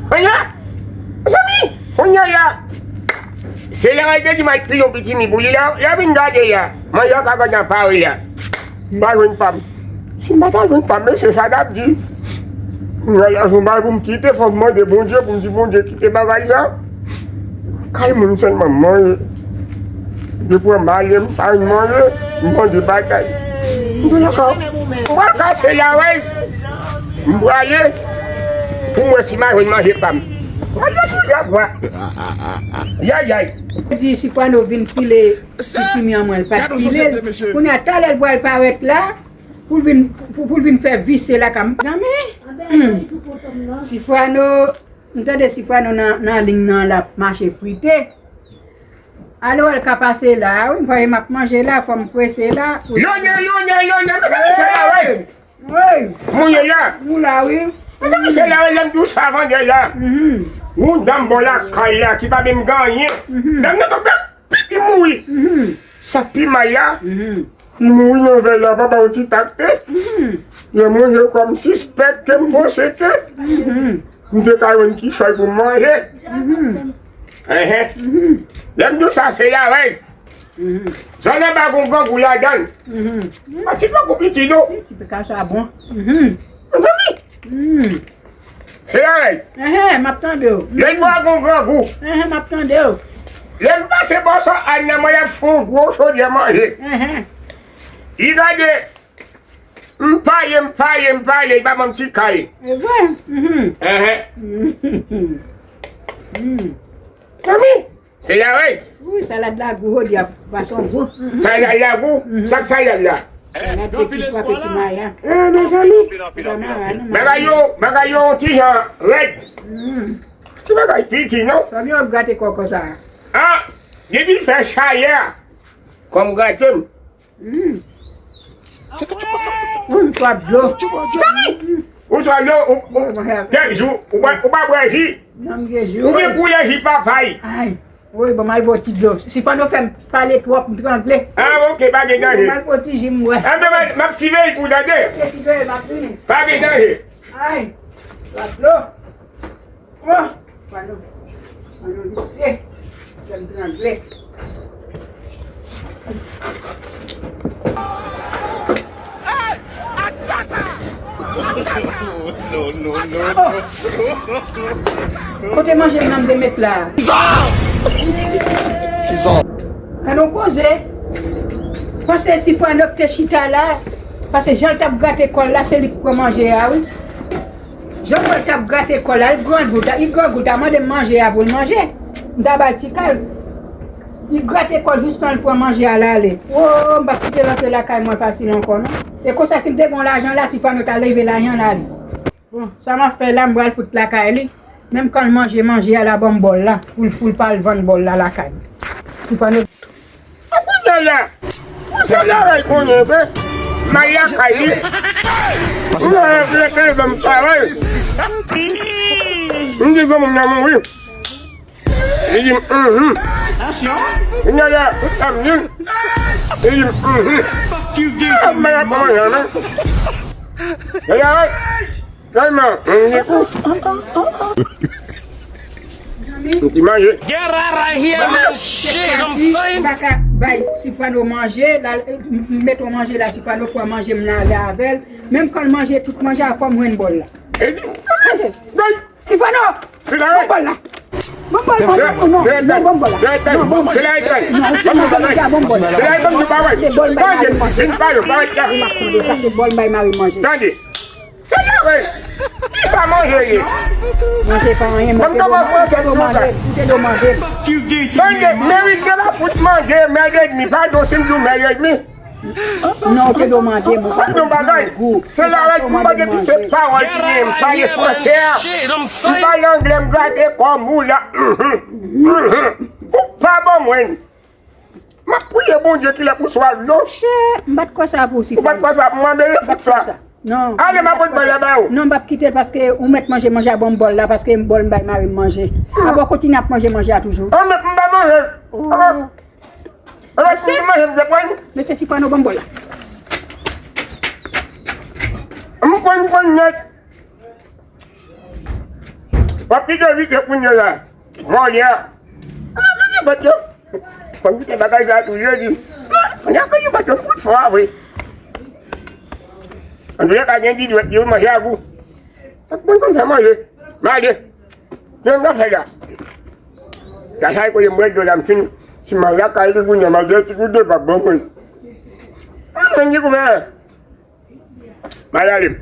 Kanya? Sabi? Kanya ya. Sila nga di may pilo piti mi buli la. Labing gade ya. Maya kagad na pawi ya. Baron pam. Simbata gon pam se sadap di. Ngaya sumbagum kite fo mo de bon Dieu kite bagay sa. Kay mun sen mamoy. Depois malem par moye, mo de bagay. Ndona ko. Waka se la wes. Mbwale. Pour si ma manger pam. Ya. Di si fwa nou vin pile piti mi an mwen pat pile. Pou ni atal el boal paret la, pou vin fè visse la kam. Zame? Si fwa nou, ntade si fwa nou nan ling nan la mache frite. Alo el ka pase la, ou mwen map manje la, fwa mpwese la. Lonya, mwen se la wes. Mwen la. Mwen la oui. Mwen se la wes lem dou savan de la. Moun dambo la kay la ki pa bem ganye. Dam nan to pipi moui. Sa pi maya. Moui nan ve la pa ba ou ti takte. Ye moun yo kom si spek ke mpo seke. Mde karon ki choy pou manje. Lem dou sa se la wez. Zon nan bagon gongou la dan. Ma ti pa kou piti do. Ti pe ka sa bon. Se la wez. Map tande ou. Len bagon gongou. Map tande ou. Lem pa se boso an nan maya fon gwo so de manje. I gade. Mpale, ba mwen ti kay. Sami, se la wez. Oui, salade la gou di a fason gou. Salade la gou, sak salade la. Salade petit maya. Non, sami. Bagay yo ti jan red. Ti bagay piti, non? Sami yo gate koko sa. Ah, debi fe chaye. Kom gatem. Un fwa blo. Sami, ou so lo, ou ba bweji. Nam gejou. Ou gen koule ji papay. Ay, oui, bon mal boti blo. Si fwa nou fèm pale trop mtrangle. Ah, ok, bagay danje. Mal boti jim wè. Ah, mais m'a sivé pour dade. Keti doye mapine. Pas de danger. Ay, fwa blo. Oh, fwa nou lise. Fèm mtrangle. No. Kote manje mnam de met la. Kanon koze, pase si fwa nok te chita la, pase jan tap gate kol la, se li pou manje a ou. Jan kol tap gate kol la, i gran gouta, man de manje a pou manje. Ndabal ti kal. I gate kol justan pou manje a la le. Oh, mba kite lante la kay mwen fasil ankon, non? E kon sa si mte bon l'ajan la, si fwa nou ta leve l'ajan la li. Bon, sa ma fè la mbral fout la kay li. Même quand manger à la bonne bol là, pour pas le vendre bol là la canne. Si faut nous. C'est là qu'on est bien. Maya Kali. Vous avez fait le travail. On dit comme on a mangé. Il dit il y a là, il dit Maya comment Calma, Get out of here, man. Shit, I'm saying. Si faut nous manger, mettons manger là, si faut nous faut manger avec. Même quand manger, tout manger à forme une bol là. Si faut nous. C'est là. Bol là. Bon bol, non, bon bol. C'est là. C'est bol by Marie manger. C'est là, qui ça mange? Mangez pas rien, demander. Mérite de la foot manger, mais pas d'aussi nous mérite. Non, te demander, c'est là que vous m'avez dit c'est paroles qui n'aiment pas les français. Je parle anglais, je garde comme vous là. Pas bon, moi. Ma prière, bon Dieu, qu'il a pour soi l'eau. Bat quoi ça pour si? Bat quoi ça? Moi, je fais ça. Non. Allez, ma bonne là-bas. Non, je vais quitter parce que on met manger à bon bol là parce que bol m'a marie manger. Avant continuer à manger à toujours. On met pas manger. Alors si manger de point. Mais c'est si pas nos bon bol là. On point net. Papi dah bisa punya lah. Mau dia. Apa dia betul? Kalau kita bakal satu dia di. Kenapa dia betul pun faham weh. Andrea kanya di rumah saya aku. Apa pun sama dia. Mari. Jangan saja. Saya kau yang buat dalam sini. Semangat kali punya malah cikgu dia babon. Apa yang dia kau mana? Malam.